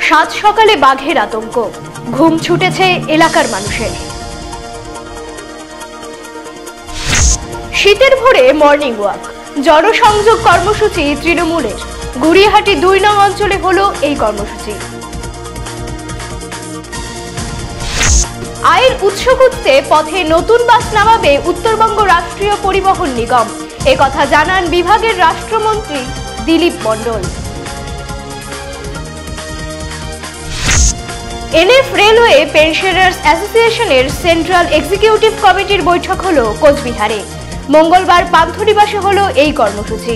সাত সকালে বাঘের আতঙ্ক, ঘুম ছুটেছে এলাকার মানুষের। শীতের ভোরে মর্নিং ওয়াক, জনসংযোগ কর্মসূচি তৃণমূলের। গড়িয়াহাটি ২ নং অঞ্চলে হলো এই কর্মসূচি। আয়ের উৎস খুঁজতে পথে নতুন বাস নামাবে উত্তরবঙ্গ রাষ্ট্রীয় পরিবহন নিগম, একথা জানান বিভাগের রাষ্ট্রমন্ত্রী দিলীপ মণ্ডল। এনএফ রেলওয়ে পেনশনার্স অ্যাসোসিয়েশনের সেন্ট্রাল এক্সিকিউটিভ কমিটির বৈঠক হলো কোচবিহারে। মঙ্গলবার পান্থনিবাসে হলো এই কর্মসূচি।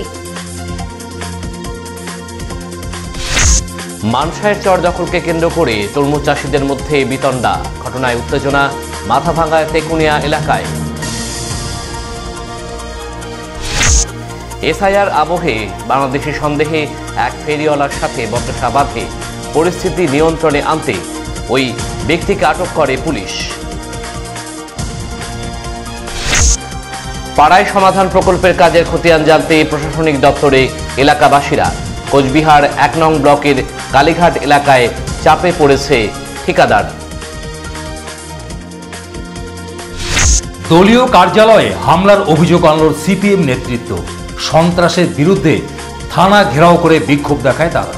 মানসায়ের চর দখলকে কেন্দ্র করে তরমুজ চাষিদের মধ্যে বিতণ্ডা, ঘটনায় উত্তেজনা মাথাভাঙ্গায় তেকুনিয়া এলাকায়। এসআইআর আবহে বাংলাদেশি সন্দেহে এক ফেরিওয়ালার সাথে বচসা বাঁধে। পরিস্থিতি নিয়ন্ত্রণে আনতে ওই ব্যক্তিকে আটক করে পুলিশ। পাড়ায় সমাধান প্রকল্পের কাজের খতিয়ান জানতে প্রশাসনিক দপ্তরে এলাকাবাসীরা। কোচবিহার ১ নং ব্লকের কালীঘাট এলাকায় চাপে পড়েছে ঠিকাদার। দলীয় কার্যালয়ে হামলার অভিযোগ আনল সিপিএম নেতৃত্ব। সন্ত্রাসের বিরুদ্ধে থানা ঘেরাও করে বিক্ষোভ দেখায় তারা।